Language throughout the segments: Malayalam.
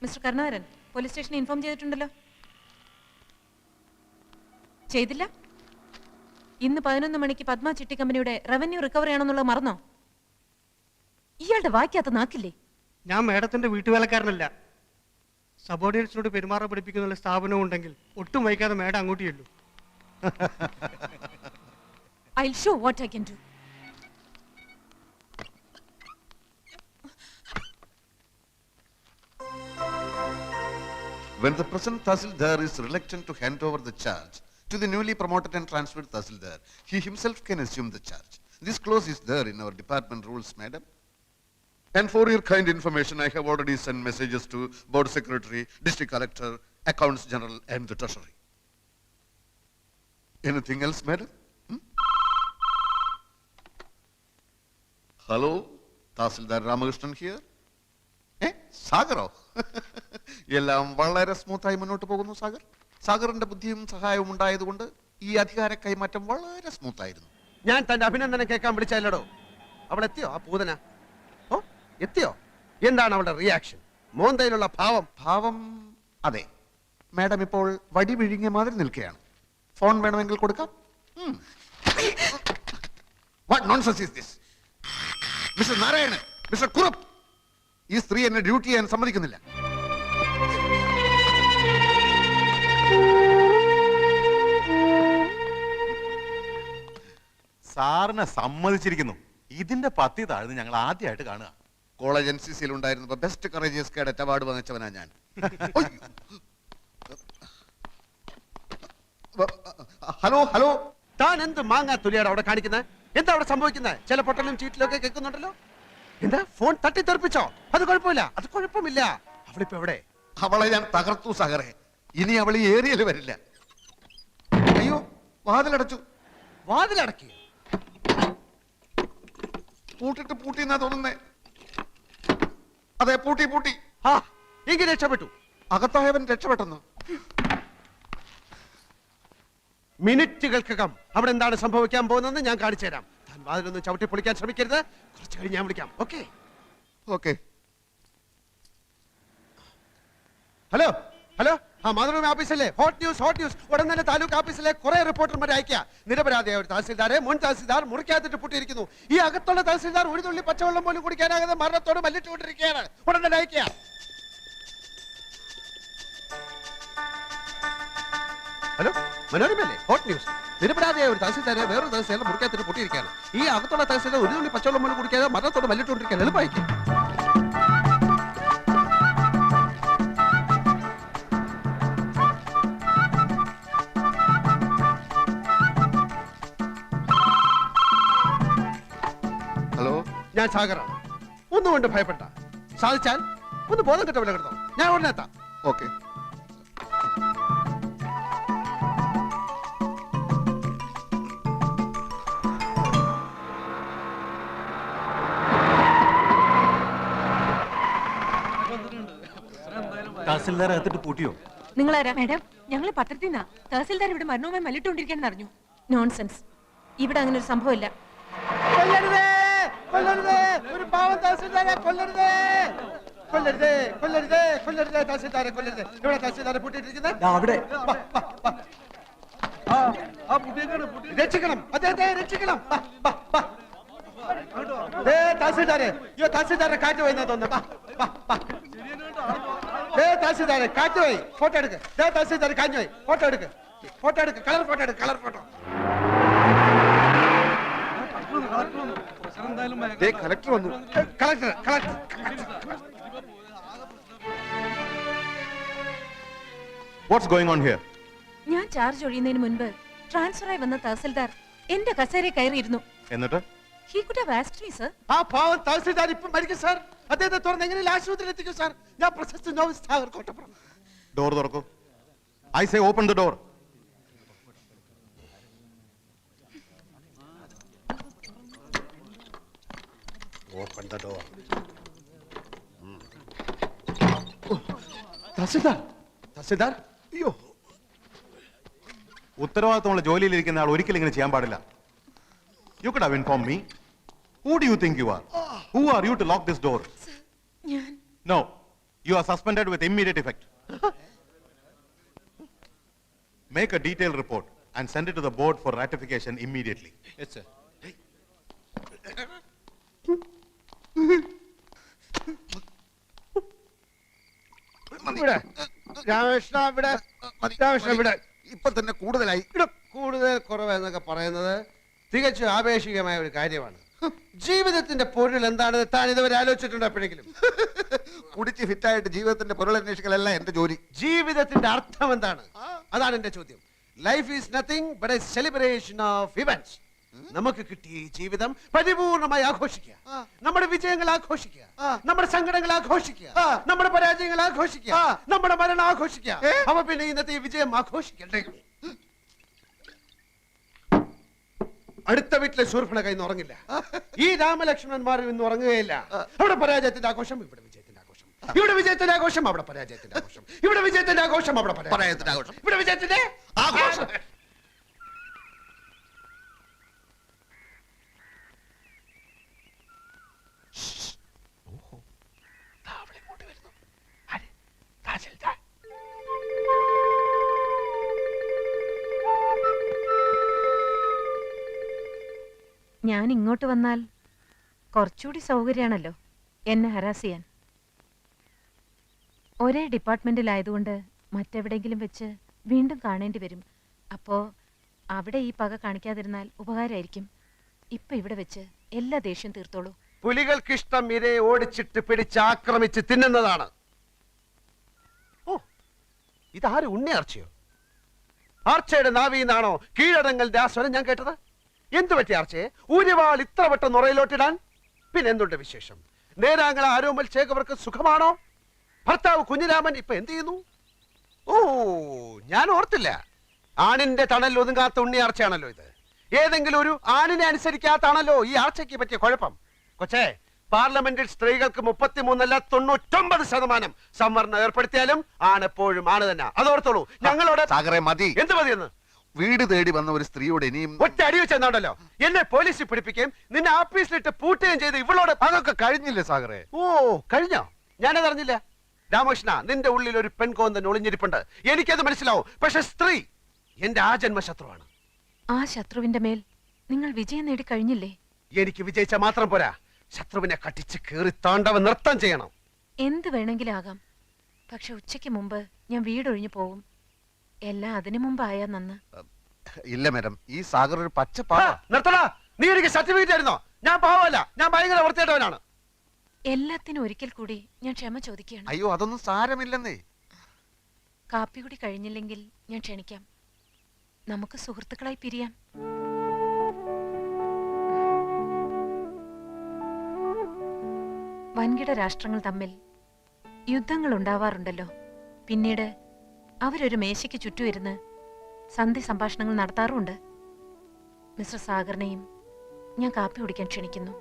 മിസ്റ്റർ കരുണാകരൻ പോലീസ് സ്റ്റേഷനിൽ ഇൻഫോം ചെയ്തിട്ടുണ്ടല്ലോ. ചെയ്തില്ല? ഇന്ന് 11 മണിക്ക് പത്മ ചിട്ടി കമ്പനിയുടെ റവന്യൂ റിക്കവറി ആണെന്നുള്ളത് മറന്നോ? ഇയാളുടെ വായിക്കാത്ത നാക്കില്ലേ? ഞാൻ മേഡത്തിന്റെ വീട്ടുവേലക്കാരനല്ല. സബോർഡിനേറ്റ്സിനോട് പെരുമാറാൻ പഠിപ്പിക്കുന്ന സ്ഥാപനം ഉണ്ടെങ്കിൽ ഒട്ടും വൈകാതെ മേഡം അങ്ങോട്ട് ചെല്ലൂ. I'll show what I can do. When the present Tahsildar is reluctant to hand over the charge to the newly promoted and transferred Tahsildar, he himself can assume the charge. This clause is there in our department rules, madam. And for your kind information, I have already sent messages to Board Secretary, District Collector, Accounts General and the Treasury. Anything else, madam? Hello, Tahsildar Ramakrishnan here. സാഗറോ? എല്ലാം വളരെ സ്മൂത്തായി മുന്നോട്ട് പോകുന്നു സാഗർ. സാഗറിന്റെ ബുദ്ധിയും സഹായവും ഉണ്ടായതുകൊണ്ട് ഈ അധികാര കൈമാറ്റം വളരെ സ്മൂത്തായിരുന്നു. ഞാൻ തന്റെ അഭിനന്ദനം കേൾക്കാൻ വിളിച്ചല്ലോ. അവൾ എത്തിയോ? ആ പൂതന എത്തിയോ? എന്താണ് അവളുടെ റിയാക്ഷൻ? മോന്തയിലുള്ള ഭാവം? അതെ, മാഡം ഇപ്പോൾ വടി വിഴുങ്ങിയ മാതിരി നിൽക്കുകയാണ്. ഫോൺ വേണമെങ്കിൽ കൊടുക്കാം. What nonsense is this? Mister Narayanan, mister Kurup, ഈ സ്ത്രീ എന്നെ ഡ്യൂട്ടി ചെയ്യാൻ സമ്മതിക്കുന്നില്ല. സാറിനെ സമ്മതിച്ചിരിക്കുന്നു. ഇതിന്റെ പത്തി താഴ്ന്ന് ഞങ്ങൾ ആദ്യമായിട്ട് കാണുക. കോളേജ് NCCയിൽ ഉണ്ടായിരുന്നപ്പോ ബെസ്റ്റ് കറേജിയസ് കേഡറ്റ് അവാർഡ് വാങ്ങിച്ചവനാ ഞാൻ. ഹലോ ഹലോ, താൻ എന്ത് മാങ്ങാ തുലിയാണ് അവിടെ കാണിക്കുന്നത്? എന്താ അവിടെ സംഭവിക്കുന്നത്? ചില പൊട്ടലും ചീറ്റിലും ഒക്കെ കേൾക്കുന്നുണ്ടല്ലോ. എന്താ ഫോൺ തട്ടിത്തെറിപ്പിച്ചോ? അത് കുഴപ്പമില്ല. അവളിപ്പോ എവിടെ? അവളെ ഞാൻ തകർത്തു സാഗറെ. ഇനി അവൾ ഈ ഏരിയയിൽ വരില്ല. അയ്യോ, വാതിലടച്ചു. വാതിലടക്കി? പൂട്ടി എന്നാ തോന്നുന്നേ. അതെ, പൂട്ടി. ആ, എങ്കിൽ രക്ഷപ്പെട്ടു. അകത്തായവൻ രക്ഷപ്പെട്ടെന്ന്. മിനിറ്റുകൾക്കകം അവിടെ എന്താണ് സംഭവിക്കാൻ പോകുന്നതെന്ന് ഞാൻ കാണിച്ചു തരാം. താൻ വാതിലൊന്നും ചവിട്ടി പൊളിക്കാൻ ശ്രമിക്കരുത്. കുറച്ച് കഴിഞ്ഞ് ഞാൻ വിളിക്കാം. ഓക്കെ. ഹലോ, ആ മാതൃഭൂമി ഓഫീസല്ലേ? Hot news. ഉടൻ തന്നെ താലൂക്ക് ഓഫീസിലെ കുറെ റിപ്പോർട്ടർമാരെ അയക്കുക. നിരപരാധിയായ ഒരു തഹസിൽദാരെ മുൻ തഹസിൽദാർ മുറിക്കാത്തിട്ട് പൂട്ടിയിരിക്കുന്നു. ഈ അകത്തുള്ള തഹസിൽദാർ ഒരു തുള്ളി പച്ചവെള്ളം പോലും കുടിക്കാനാകാതെ മരണത്തോട് മല്ലിട്ടുകൊണ്ടിരിക്കുകയാണ്. ഉടൻ തന്നെ അയക്കുക. ഹലോ, മനോരമയല്ലേ? Hot news. നിരപരാധിയായ ഒരു തഹസിൽദാരെ വേറൊരു തഹസിൽദാരെ മുറിക്കാത്തിട്ട് പൂട്ടിയിരിക്കുകയാണ്. ഈ അകത്തുള്ള തഹസിൽദാർ ഒരു തുള്ളി പച്ചവെള്ളം പോലും കുടിക്കാതെ മരണത്തോട് മല്ലിട്ടുകൊണ്ടിരിക്കുകയാണ്. എളുപ്പമായിരിക്കും. ഞാൻ സാഗറാണ്. ഒന്നുകൊണ്ട് ഭയപ്പെട്ട. സാധിച്ചാൽ ഒന്ന് ബോധം കെട്ട വില കിടന്നോ. ഞാൻ ഉടനെ എത്താം. ഓക്കെ. തഹസിൽദാർ അകത്തിട്ട് പൂട്ടിയോ? നിങ്ങളാരാ? മാഡം, ഞങ്ങൾ പത്രത്തിൽ നിന്നാ. തഹസിൽദാർ ഇവിടെ മരണവുമായി മല്ലിട്ടുകൊണ്ടിരിക്കുകയെന്ന് അറിഞ്ഞു. നോൺസെൻസ്. ഇവിടെ അങ്ങനെ ഒരു സംഭവമില്ല. ഒരു പാവം തഹസിൽദാരെ കൊല്ലരുതേ. തഹസിൽദാരെ കൊല്ലരുത്. ഇവിടെ തഹസിൽദാരെ പൂട്ടിയിട്ടിരിക്കുന്നത്. രക്ഷിക്കണം, അദ്ദേഹത്തെ രക്ഷിക്കണം. തഹസിൽദാരെ കാറ്റ് പോയി തോന്നുന്നു. തഹസിൽദാരെ കാറ്റ് പോയി. ഫോട്ടോ എടുക്ക്. തഹസിൽദാരെ കാഞ്ഞു പോയി. ഫോട്ടോ എടുക്ക്. Colour photo. കളക്ടർ വന്നു. What's going on here? ഞാൻ ചാർജ് ഒഴിയുന്നതിന് മുൻപ് ട്രാൻസ്ഫറായി വന്ന തഹസിൽദാർ എന്റെ കസേരയിൽ കയറിയിരുന്നു. എന്നിട്ട് He could have asked me, sir. ആ പാവം തഹസിൽദാർ ഇപ്പം മരിക്കും സാർ. അദ്ദേഹത്തെ തുറന്ന് എങ്ങനെയും ആശുപത്രിയിൽ എത്തിക്കും സാർ. ഞാൻ പ്രശസ്ത നോവലിസ്റ്റ് സാഗർ കോട്ടപ്പുറം. ഡോർ തുറക്കൂ. I say open the door. Open the door. Tahsildar അയ്യോ. ഉത്തരവാദിത്തമുള്ള ജോലിയിലിരിക്കുന്ന ആൾ ഒരിക്കലും ഇങ്ങനെ ചെയ്യാൻ പാടില്ല. You could have informed me. Who do you think you are? Who are you to lock this door? ഞാൻ No. You are suspended with immediate effect. Make a detailed report and send it to the board for ratification immediately. Yes, sir. ഇവിടെ രാമകൃഷ്ണ ഇവിടെ രാമകൃഷ്ണ ഇവിടെ ഇപ്പൊ തന്നെ കൂടുതലായി. ഇവിടെ കൂടുതൽ കുറവ് എന്നൊക്കെ പറയുന്നത് തികച്ചും ആപേക്ഷികമായ ഒരു കാര്യമാണ്. ജീവിതത്തിന്റെ പൊരുൾ എന്താണെന്ന് താൻ ഇതുവരെ ആലോചിച്ചിട്ടുണ്ടോ എപ്പോഴെങ്കിലും? കുടിച്ച് ഫിറ്റായിട്ട് ജീവിതത്തിന്റെ പൊരുളന്വേഷിക്കലല്ല എന്റെ ജോലി. ജീവിതത്തിന്റെ അർത്ഥം എന്താണ്? അതാണ് എന്റെ ചോദ്യം. Life is nothing but A celebration of events. നമുക്ക് കിട്ടിയ ഈ ജീവിതം പരിപൂർണമായി ആഘോഷിക്കുക, നമ്മുടെ വിജയങ്ങൾ ആഘോഷിക്കുക, നമ്മുടെ സങ്കടങ്ങൾ ആഘോഷിക്കുക, നമ്മുടെ പരാജയങ്ങൾ ആഘോഷിക്കുക, നമ്മുടെ മരണം ആഘോഷിക്കുക. അപ്പൊ പിന്നെ ഇന്നത്തെ ഈ വിജയം ആഘോഷിക്കണ്ടേ? അടുത്ത വീട്ടിലെ ശൂർഭണ കൈന്ന് ഉറങ്ങില്ല. ഈ രാമലക്ഷ്മണന്മാർ ഇന്ന് ഉറങ്ങുകയില്ല. അവിടെ പരാജയത്തിന്റെ ആഘോഷം, ഇവിടെ വിജയത്തിന്റെ ആഘോഷം. ഇവിടെ വിജയത്തിന്റെ ആഘോഷം, അവിടെ പരാജയത്തിന്റെ ആഘോഷം. ഇവിടെ വിജയത്തിന്റെ ആഘോഷം, അവിടെ പരാജയത്തിന്റെ ആഘോഷം. ഇവിടെ വിജയത്തിന്റെ ആഘോഷം. ഞാൻ ഇങ്ങോട്ട് വന്നാൽ കുറച്ചുകൂടി സൗകര്യമാണല്ലോ എന്നെ ഹരാസ് ചെയ്യാൻ. ഒരേ ഡിപ്പാർട്ട്മെന്റിലായതുകൊണ്ട് മറ്റെവിടെയെങ്കിലും വെച്ച് വീണ്ടും കാണേണ്ടി വരും. അപ്പോ അവിടെ ഈ പക കാണിക്കാതിരുന്നാൽ ഉപകാരമായിരിക്കും. ഇപ്പൊ ഇവിടെ വെച്ച് എല്ലാ ദേഷ്യം തീർത്തോളൂ. പുലികൾക്കിഷ്ടം ഇരയെ ഓടിച്ചിട്ട് പിടിച്ച് ആക്രമിച്ച് തിന്നുന്നതാണ്. ഓ, ഇതാരും ഉണ്ണി ആർച്ചയോ? ആർച്ചയുടെ നാവിന്നാണോ കീഴടങ്ങളുടെ ആ സ്വരം ഞാൻ കേട്ടത്? എന്തു പറ്റി ആർച്ചയെ ഊരിവാൾ ഇത്ര വട്ടം നുറയിലോട്ടിടാൻ? പിന്നെ എന്തുണ്ട് വിശേഷം? നേരാങ്ങള ആരോമൽ ചേകവർക്ക് സുഖമാണോ? ഭർത്താവ് കുഞ്ഞിരാമൻ ഇപ്പൊ എന്ത് ചെയ്യുന്നു? ഓ, ഞാൻ ഓർത്തില്ല. ആണിന്റെ തണൽ ഒതുങ്ങാത്ത ഉണ്ണി ആർച്ചയാണല്ലോ ഇത്. ഏതെങ്കിലും ഒരു ആണിനെ അനുസരിക്കാത്താണല്ലോ ഈ ആർച്ചയ്ക്ക് പറ്റിയ കുഴപ്പം. കൊച്ചേ, പാർലമെന്റിൽ സ്ത്രീകൾക്ക് 33 അല്ല 99% സംവരണം ഏർപ്പെടുത്തിയാലും ആണെപ്പോഴും ആണ് തന്നെ. അതോർത്തോളൂ. ഞങ്ങളോട് സാഗറെ മതി. എന്ത് മതിയെന്ന്? വീട് തേടി വന്ന ഒരു സ്ത്രീയോട് ഇനിയും ഒറ്റ അടി വെച്ചെന്നാണല്ലോ എന്നെ പോലീസിൽ പിടിപ്പിക്കുകയും നിന്നെ ആഫീസിലിട്ട് പൂട്ടുകയും ചെയ്ത് ഇവളോട്. അതൊക്കെ കഴിഞ്ഞില്ലേ സാഗറെ? ഓ, കഴിഞ്ഞോ? ഞാനത് അറിഞ്ഞില്ല. രാമകൃഷ്ണ, നിന്റെ ഉള്ളിൽ ഒരു പെൺകോന്തൻ ഒളിഞ്ഞിരിപ്പുണ്ട്. എനിക്കത് മനസ്സിലാവും. പക്ഷെ സ്ത്രീ എന്റെ ആ ജന്മശത്രുവാണ്. ആ ശത്രുവിന്റെ മേൽ നിങ്ങൾ വിജയം നേടി കഴിഞ്ഞില്ലേ? എനിക്ക് വിജയിച്ച മാത്രം പോരാ, ശത്രുവിനെ കട്ടിച്ച് കീറി താണ്ടവ നൃത്തം ചെയ്യണം. എന്ത് വേണമെങ്കിലും ആകാം. പക്ഷെ ഉച്ചയ്ക്ക് മുമ്പ് ഞാൻ വീടൊഴിഞ്ഞു പോകും. എല്ലാം അതിനു മുമ്പായാ നന്ന്. ഇല്ല മാഡം, ഈ സാഗർ ഒരു പച്ച നിർത്തടാ. നീ എനിക്ക് സർട്ടിഫിക്കറ്റ് ആയിരുന്നോ? ഞാൻ പാവമല്ല, ഞാൻ ഭയങ്കര വൃത്തിയായിട്ടവനാണ്. എല്ലാത്തിനും ഒരിക്കൽ കൂടി ഞാൻ ക്ഷമ ചോദിക്കുകയാണ്. അയ്യോ, അതൊന്നും സാരമില്ലെന്നേ. കാപ്പി കൂടി കഴിഞ്ഞില്ലെങ്കിൽ ഞാൻ ക്ഷണിക്കാം. നമുക്ക് സുഹൃത്തുക്കളായി പിരിയാം. വൻകിട രാഷ്ട്രങ്ങൾ തമ്മിൽ യുദ്ധങ്ങൾ ഉണ്ടാവാറുണ്ടല്ലോ. പിന്നീട് അവരൊരു മേശയ്ക്ക് ചുറ്റുമിരുന്ന് സന്ധി സംഭാഷണങ്ങൾ നടത്താറുമുണ്ട്. മിസ്റ്റർ സാഗറിനെയും ഞാൻ കാപ്പി കുടിക്കാൻ ക്ഷണിക്കുന്നു.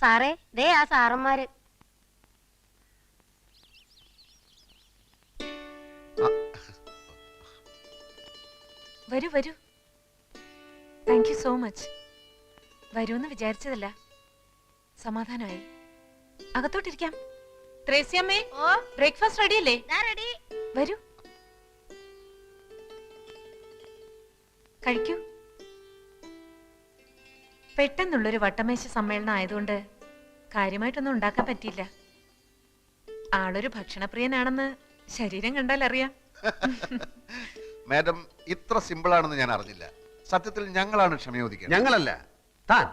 സാറേ, ദേ ആ സാറന്മാര്. വരൂ വരൂ. Thank you so much. വരൂന്ന് വിചാരിച്ചതല്ല. സമാധാനമായി. അകത്തോട്ടിരിക്കാം. ത്രേസ്യമ്മേ, ബ്രേക്ക്ഫാസ്റ്റ് റെഡിയല്ലേ? വരൂ, കഴിക്കൂ. പെട്ടെന്നുള്ളൊരു വട്ടമേശ സമ്മേളനം ആയതുകൊണ്ട് കാര്യമായിട്ടൊന്നും ഉണ്ടാക്കാൻ പറ്റിയില്ല. ആളൊരു ഭക്ഷണപ്രിയനാണെന്ന് ശരീരം കണ്ടാൽ അറിയാം. മാഡം, ഇത്ര സിമ്പിൾ ആണെന്ന് ഞാൻ അറിഞ്ഞില്ല. സത്യത്തിൽ ഞങ്ങളാണ് ക്ഷമയോദിക്കുന്നത്. ഞങ്ങളല്ല, താൻ.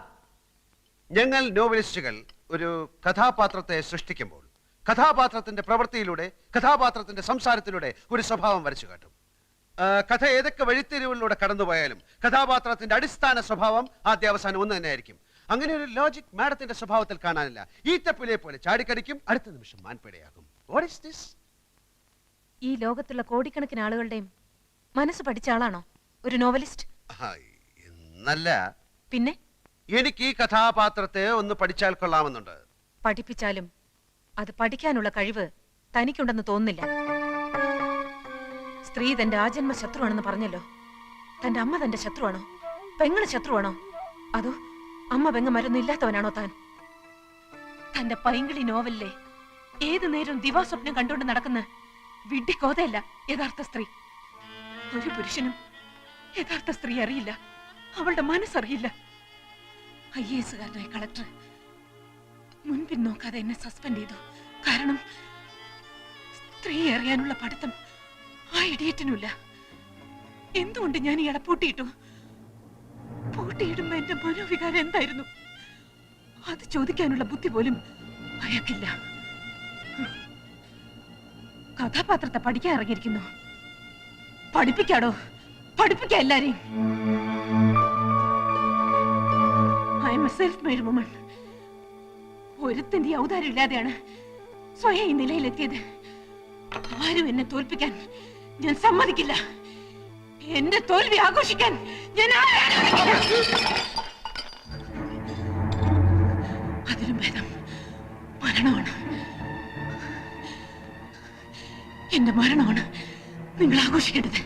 ഞങ്ങൾ നോവലിസ്റ്റുകൾ ഒരു കഥാപാത്രത്തെ സൃഷ്ടിക്കുമ്പോൾ കഥാപാത്രത്തിന്റെ പ്രവൃത്തിയിലൂടെ, കഥാപാത്രത്തിന്റെ സംസാരത്തിലൂടെ ഒരു സ്വഭാവം വരച്ചു കാട്ടും. കഥ ഏതൊക്കെ വഴിത്തിരിവുകളിലൂടെ കടന്നുപോയാലും കഥാപാത്രത്തിന്റെ അടിസ്ഥാന സ്വഭാവം ആദ്യാവസാനം ഒന്ന് തന്നെയായിരിക്കും. അങ്ങനെ ഒരു ലോജിക് മാഡത്തിന്റെ സ്വഭാവത്തിൽ കാണാനില്ല. ഈറ്റപ്പുലിയെ പോലെ ചാടിക്കടിക്കും, അടുത്ത നിമിഷം മാൻപേടയാകും. What is this? ഈ ലോകത്തുള്ള കോടിക്കണക്കിന് ആളുകളുടെയും മനസ്സ് പഠിച്ച ആളാണോ ഒരു നോവലിസ്റ്റ്? എന്നല്ല, പിന്നെ എനിക്ക് ഈ കഥാപാത്രത്തെ ഒന്ന് പഠിച്ചാൽ കൊള്ളാമെന്നുണ്ട്. പഠിപ്പിച്ചാലും അത് പഠിക്കാനുള്ള കഴിവ് തനിക്കുണ്ടെന്ന് തോന്നുന്നില്ല. സ്ത്രീ തന്റെ ആജന്മ ശത്രുവാണെന്ന് പറഞ്ഞല്ലോ. തന്റെ അമ്മ തന്റെ ശത്രുവാണോ? പെങ്ങള് ശത്രുവാണോ? അതോ അമ്മ പെങ്ങന്മാരൊന്നും ഇല്ലാത്തവനാണോ താൻ? തന്റെ പൈങ്കിളി നോവലിലെ ഏതു നേരവും ദിവാസ്വപ്നം കണ്ടുകൊണ്ട് നടക്കുന്ന വിഡ്ഢിക്കോതയല്ല യഥാർത്ഥ സ്ത്രീ. ഒരു പുരുഷനും യഥാർത്ഥ സ്ത്രീ അറിയില്ല, അവളുടെ മനസ്സറിയില്ല. IAS കാരനായ കളക്ടർ മുൻപിൻ നോക്കാതെ എന്നെ സസ്പെൻഡ് ചെയ്തു. കാരണം സ്ത്രീ അറിയാനുള്ള പഠിത്തം ആ ഇഡിയറ്റിനുമില്ല. എന്തുകൊണ്ട് ഞാൻ ഇയാളെ പൂട്ടിയിട്ടു? പൂട്ടിയിടുമ്പോ എന്റെ മനോവികാരം എന്തായിരുന്നു? അത് ചോദിക്കാനുള്ള ബുദ്ധി പോലും അയാൾക്കില്ല. കഥാപാത്രത്തെ പഠിക്കാൻ ഇറങ്ങിയിരിക്കുന്നു. പഠിപ്പിക്കാടോ, പഠിപ്പിക്കാം എല്ലാരെയും. I'm a self made woman. ഒരുത്തിന്റെ ഔദാര്യം ഇല്ലാതെയാണ് സ്വയം ഈ നിലയിലെത്തിയത്. ആരും എന്നെ തോൽപ്പിക്കാൻ ഞാൻ സമ്മതിക്കില്ല. എന്റെ തോൽവി ആഘോഷിക്കാൻ ഞാൻ അതിലും ഭേദം മരണമാണ്. എന്റെ മരണമാണ് നിങ്ങൾ ആഘോഷിക്കേണ്ടത്.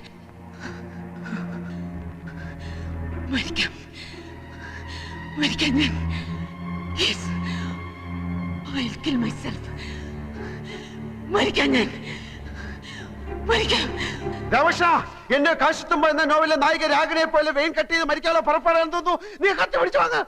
മരിക്കാം, മരിക്കാൻ ഞാൻ. Yes, I'll kill myself. മരിക്കാൻ ഞാൻ, മരിക്കാം. രമേശ, എന്റെ കാശിത്തുമ്പ എന്ന നോവലിലെ നായിക രാഗിനെ പോലെ വെയിൻ കട്ട് ചെയ്ത് മരിക്കാനുള്ള പുറപ്പെടാൻ തോന്നുന്നു. നീ കത്തി പിടിച്ചു വന്ന്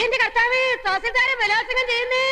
എന്റെ കർത്താവേ, തഹസിൽദാരെ ബലാത്സംഗം ചെയ്യുന്നേ.